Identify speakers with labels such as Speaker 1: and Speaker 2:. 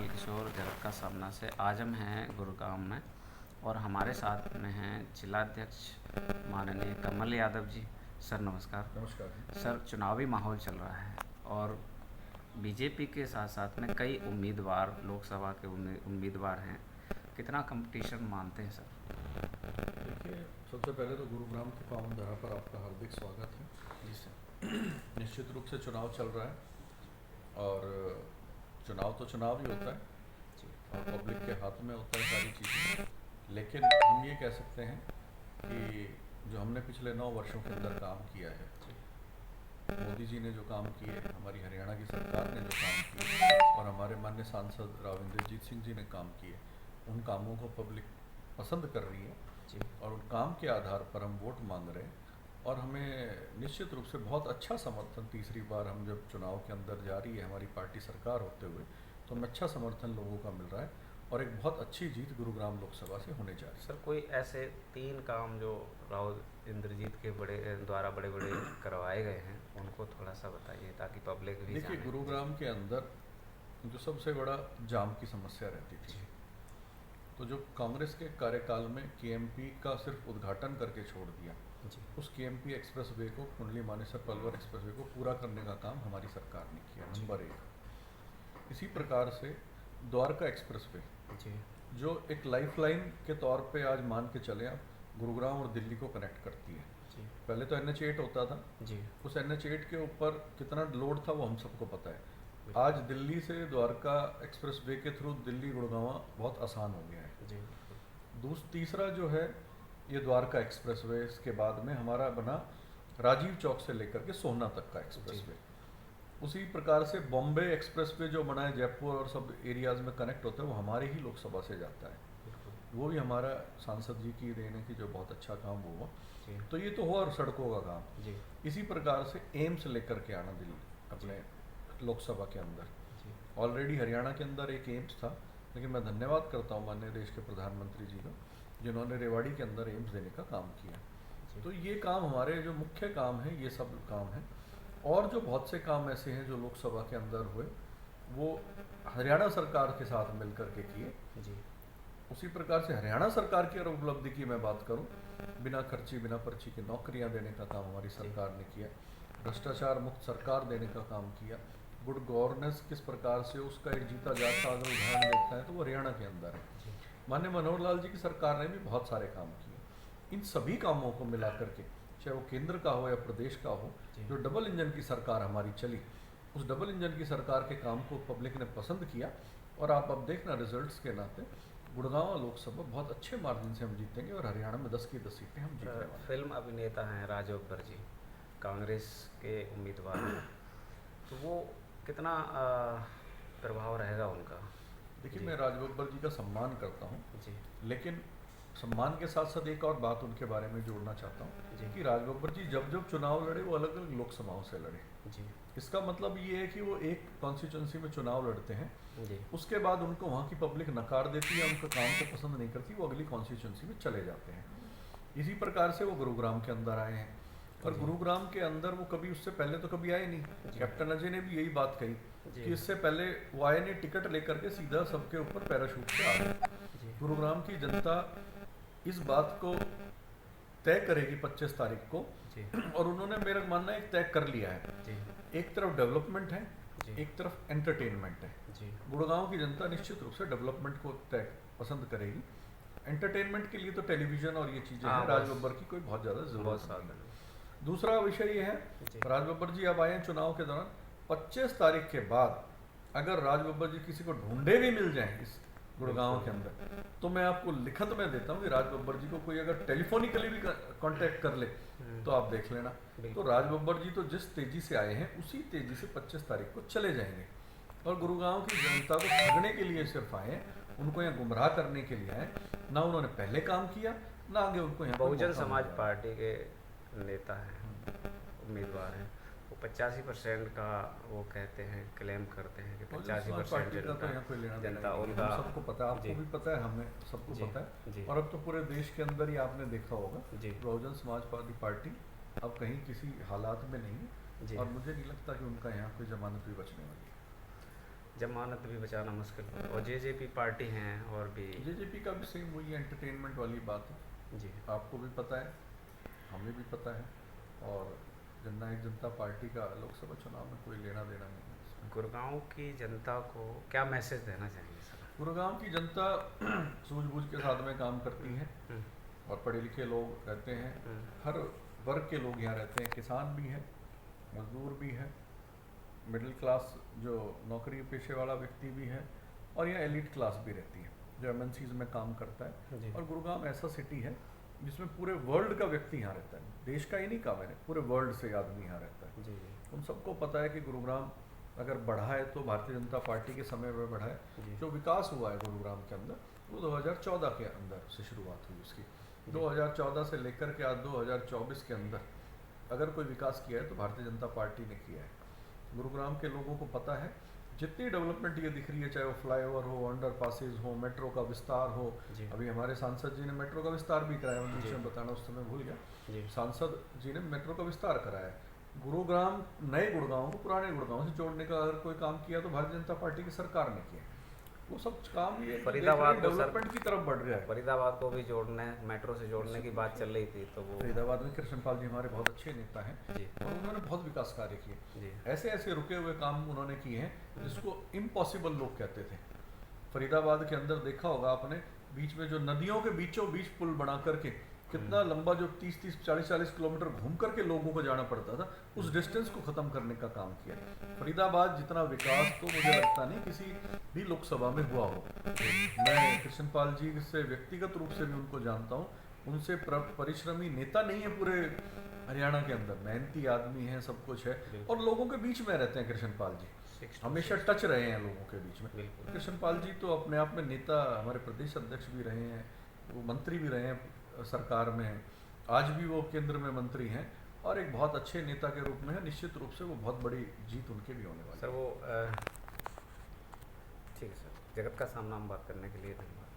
Speaker 1: कमल किशोर जरका सामना से। आज हम हैं गुरुग्राम में और हमारे साथ में हैं जिलाध्यक्ष माननीय कमल यादव जी। सर नमस्कार।
Speaker 2: नमस्कार।
Speaker 1: सर, चुनावी माहौल चल रहा है और बीजेपी के साथ साथ में कई उम्मीदवार लोकसभा के उम्मीदवार हैं। कितना कंपटीशन मानते हैं सर?
Speaker 2: देखिए, सबसे पहले तो गुरुग्राम की पावन धरा पर आपका हार्दिक स्वागत है।
Speaker 1: जी सर।
Speaker 2: निश्चित रूप से चुनाव चल रहा है और चुनाव तो चुनाव ही होता है और पब्लिक के हाथ में होता है सारी चीज़ें। लेकिन हम ये कह सकते हैं कि जो हमने पिछले 9 वर्षों के अंदर काम किया है, मोदी जी ने जो काम किए, हमारी हरियाणा की सरकार ने जो काम किए और हमारे माननीय सांसद राव इंद्रजीत सिंह जी ने काम किए, उन कामों को पब्लिक पसंद कर रही है और उन काम के आधार पर हम वोट मांग रहे हैं और हमें निश्चित रूप से बहुत अच्छा समर्थन, तीसरी बार हम जब चुनाव के अंदर जा रही है हमारी पार्टी सरकार होते हुए, तो हमें अच्छा समर्थन लोगों का मिल रहा है और एक बहुत अच्छी जीत गुरुग्राम लोकसभा से होने जा रही है।
Speaker 1: सर, कोई ऐसे 3 काम जो राव इंद्रजीत के द्वारा बड़े बड़े करवाए गए हैं उनको थोड़ा सा बताइए ताकि पब्लिक भी
Speaker 2: देखिए,
Speaker 1: जाने।
Speaker 2: गुरुग्राम के अंदर जो सबसे बड़ा जाम की समस्या रहती थी, तो जो कांग्रेस के कार्यकाल में केएमपी का सिर्फ उद्घाटन करके छोड़ दिया, उस केएमपी एक्सप्रेसवे को, कुंडली मानेसर पलवल एक्सप्रेसवे को पूरा करने का काम हमारी सरकार ने किया, नंबर 1। इसी प्रकार से द्वारका एक्सप्रेसवे जो एक लाइफलाइन के तौर पे आज मान के चले आप, गुरुग्राम और दिल्ली को कनेक्ट करती है। पहले तो NH8 होता था, उस NH8 के ऊपर कितना लोड था वो हम सबको पता है। आज दिल्ली से द्वारका एक्सप्रेसवे के थ्रू दिल्ली गुड़गांव बहुत आसान हो गया है। तीसरा जो है ये द्वारका एक्सप्रेसवे के बाद में हमारा बना राजीव चौक से लेकर के सोहना तक का एक्सप्रेसवे। उसी प्रकार से बॉम्बे एक्सप्रेसवे जो बना है, जयपुर और सब एरियाज में कनेक्ट होता है, वो हमारे ही लोकसभा से जाता है। वो भी हमारा सांसद जी की देन है कि जो बहुत अच्छा काम हुआ। तो ये तो हुआ और सड़कों का काम। इसी प्रकार से एम्स लेकर के आना दिल्ली अपने लोकसभा के अंदर। ऑलरेडी हरियाणा के अंदर एक एम्स था, लेकिन मैं धन्यवाद करता हूँ माननीय देश के प्रधानमंत्री जी का, जिन्होंने रेवाड़ी के अंदर एम्स देने का काम किया। तो ये काम हमारे जो मुख्य काम है, ये सब काम है। और जो बहुत से काम ऐसे हैं जो लोकसभा के अंदर हुए, वो हरियाणा सरकार के साथ मिलकर के किए। उसी प्रकार से हरियाणा सरकार की अगर उपलब्धि की मैं बात करूं, बिना खर्ची बिना पर्ची की नौकरियां देने का काम हमारी सरकार ने किया, भ्रष्टाचार मुक्त सरकार देने का काम किया, गुड गवर्नेंस किस प्रकार से उसका एक जीता जागता अगर उदाहरण देखता है तो वो हरियाणा के अंदर है। माननीय मनोहर लाल जी की सरकार ने भी बहुत सारे काम किए। इन सभी कामों को मिला करके, चाहे वो केंद्र का हो या प्रदेश का हो, जो डबल इंजन की सरकार हमारी चली, उस डबल इंजन की सरकार के काम को पब्लिक ने पसंद किया और आप अब देखना रिजल्ट्स के नाते गुड़गांव लोकसभा बहुत अच्छे मार्जिन से हम जीतेंगे और हरियाणा में 10 की 10 सीटें हम जीतने वाले हैं।
Speaker 1: फिल्म अभिनेता हैं राज बब्बर जी, कांग्रेस के उम्मीदवार हैं, तो वो कितना प्रभाव रहेगा उनका?
Speaker 2: देखिए, मैं राज बब्बर जी का सम्मान करता हूँ, लेकिन सम्मान के साथ साथ एक और बात उनके बारे में जोड़ना चाहता हूँ कि राज बब्बर जी जब जब चुनाव लड़े वो अलग अलग लोकसभाओं से लड़े। इसका मतलब ये है कि वो एक कॉन्स्टिट्यूंसी में चुनाव लड़ते हैं, उसके बाद उनको वहाँ की पब्लिक नकार देती है, उनका काम को पसंद नहीं करती, वो अगली कॉन्स्टिट्यूंसी में चले जाते हैं। इसी प्रकार से वो गुरुग्राम के अंदर आए हैं और गुरुग्राम के अंदर वो कभी, उससे पहले तो कभी आए नहीं। कैप्टन अजय ने भी यही बात कही कि इससे पहले वो आए नहीं, टिकट लेकर के सीधा सबके ऊपर पैराशूट से आ गए। गुरुग्राम की जनता इस बात को तय करेगी 25 तारीख को और उन्होंने, मेरा मानना है, तय कर लिया है। एक तरफ डेवलपमेंट है, एक तरफ एंटरटेनमेंट है। गुड़गांव की जनता निश्चित रूप से डेवलपमेंट को तय पसंद करेगी। एंटरटेनमेंट के लिए तो टेलीविजन और ये चीज़ें हैं, राज बब्बर की कोई बहुत ज़्यादा जरूरत नहीं। दूसरा विषय ये है, राज बब्बर जी अब आए हैं चुनाव के दौरान, 25 तारीख के बाद अगर राज बब्बर जी किसी को ढूंढे भी मिल जाएं इस गुड़गांव के अंदर, तो मैं आपको लिखित में देता हूँ कि राज बब्बर जी को कोई अगर टेलीफोनिकली भी कांटेक्ट कर ले तो आप देख लेना। तो राज बब्बर जी तो जिस तेजी से आए हैं उसी तेजी से 25 तारीख को चले जाएंगे और गुरुग्राम की जनता को ठगने के लिए सिर्फ आए हैं, उनको यहाँ गुमराह करने के लिए आए। ना उन्होंने पहले काम किया, ना आगे उनको यहाँ।
Speaker 1: बहुजन समाज पार्टी के नेता हैं, उम्मीदवार हैं, 85% का वो कहते हैं, क्लेम करते हैं कि 85% जनता उनका,
Speaker 2: सबको पता है, आपको भी पता है, हमें सबको पता है। और अब तो पूरे देश के अंदर ही आपने देखा होगा बहुजन समाज पार्टी अब कहीं किसी हालात में नहीं है और मुझे नहीं लगता कि उनका यहाँ कोई जमानत भी बचने वाली है।
Speaker 1: जमानत भी बचाना मुश्किल है। और जेजेपी पार्टी हैं और भी
Speaker 2: जेजेपी का भी सेम वही एंटरटेनमेंट वाली बात है
Speaker 1: जी,
Speaker 2: आपको भी पता है हमें भी पता है और जननायक जनता पार्टी का लोकसभा चुनाव में कोई लेना देना नहीं है।
Speaker 1: गुड़गांव की जनता को क्या मैसेज देना चाहिए सर?
Speaker 2: गुड़गांव की जनता सूझबूझ के साथ में काम करती है
Speaker 1: हम्म,
Speaker 2: और पढ़े लिखे लोग रहते हैं,
Speaker 1: हम्म,
Speaker 2: हर वर्ग के लोग यहाँ रहते हैं, किसान भी है, मजदूर भी है, मिडिल क्लास जो नौकरी पेशे वाला व्यक्ति भी है और यहाँ एलिट क्लास भी रहती है जो एमएनसीज में काम करता है।
Speaker 1: जी,
Speaker 2: और गुड़गांव ऐसा सिटी है जिसमें पूरे वर्ल्ड का व्यक्ति यहाँ रहता है, देश का ही नहीं काम है, पूरे वर्ल्ड से आदमी यहाँ रहता है।
Speaker 1: जी, जी,
Speaker 2: उन सबको पता है कि गुरुग्राम अगर बढ़ा है तो भारतीय जनता पार्टी के समय में बढ़ा है।
Speaker 1: जी,
Speaker 2: जो विकास हुआ है गुरुग्राम के अंदर वो 2014 के अंदर से शुरुआत हुई उसकी। 2014 से लेकर के आज 2024 के अंदर अगर कोई विकास किया है तो भारतीय जनता पार्टी ने किया है। गुरुग्राम के लोगों को पता है जितनी डेवलपमेंट ये दिख रही है, चाहे वो फ्लाईओवर हो, अंडर पासेज हो, मेट्रो का विस्तार हो।
Speaker 1: जी,
Speaker 2: अभी हमारे सांसद जी ने मेट्रो का विस्तार भी कराया,
Speaker 1: जी,
Speaker 2: मुझे बताना उस समय भूल गया।
Speaker 1: जी,
Speaker 2: सांसद जी ने मेट्रो का विस्तार कराया है। गुरुग्राम नए गुड़गांव को पुराने गुड़गांव से जोड़ने का अगर कोई काम किया तो भारतीय जनता पार्टी की सरकार ने किया। वो सब काम ये
Speaker 1: फरीदाबाद को
Speaker 2: डेवलपमेंट की तरफ बढ़ रहा है।
Speaker 1: फरीदाबाद को भी जोड़ना है, मेट्रो से जोड़ने की बात चल रही थी तो वो
Speaker 2: फरीदाबाद में कृष्णपाल जी हमारे बहुत अच्छे नेता हैं
Speaker 1: जी,
Speaker 2: और उन्होंने बहुत विकास कार्य किए।
Speaker 1: जी,
Speaker 2: ऐसे ऐसे रुके हुए काम उन्होंने किए हैं जिसको इम्पॉसिबल लोग कहते थे। फरीदाबाद के अंदर देखा होगा आपने, बीच में जो नदियों के बीचों बीच पुल बना करके कितना लंबा, जो 30-30 40-40 किलोमीटर घूम करके लोगों को जाना पड़ता था, उस डिस्टेंस को खत्म करने का काम किया। फरीदाबाद जितना विकास तो मुझे लगता नहीं किसी भी लोकसभा में हुआ हो। मैं कृष्णपाल जी से व्यक्तिगत रूप से भी उनको जानता हूँ, उनसे परिश्रमी नेता नहीं है पूरे हरियाणा के अंदर, मेहनती आदमी है, सब कुछ है और लोगों के बीच में रहते हैं। कृष्णपाल जी हमेशा टच रहे हैं लोगों के बीच में।
Speaker 1: बिल्कुल।
Speaker 2: कृष्णपाल जी तो अपने आप में नेता, हमारे प्रदेश अध्यक्ष भी रहे हैं, वो मंत्री भी रहे हैं सरकार में, आज भी वो केंद्र में मंत्री हैं और एक बहुत अच्छे नेता के रूप में है। निश्चित रूप से वो बहुत बड़ी जीत उनके भी होने वाली है।
Speaker 1: सर वो ठीक है सर, जगत का सामना हम बात करने के लिए धन्यवाद।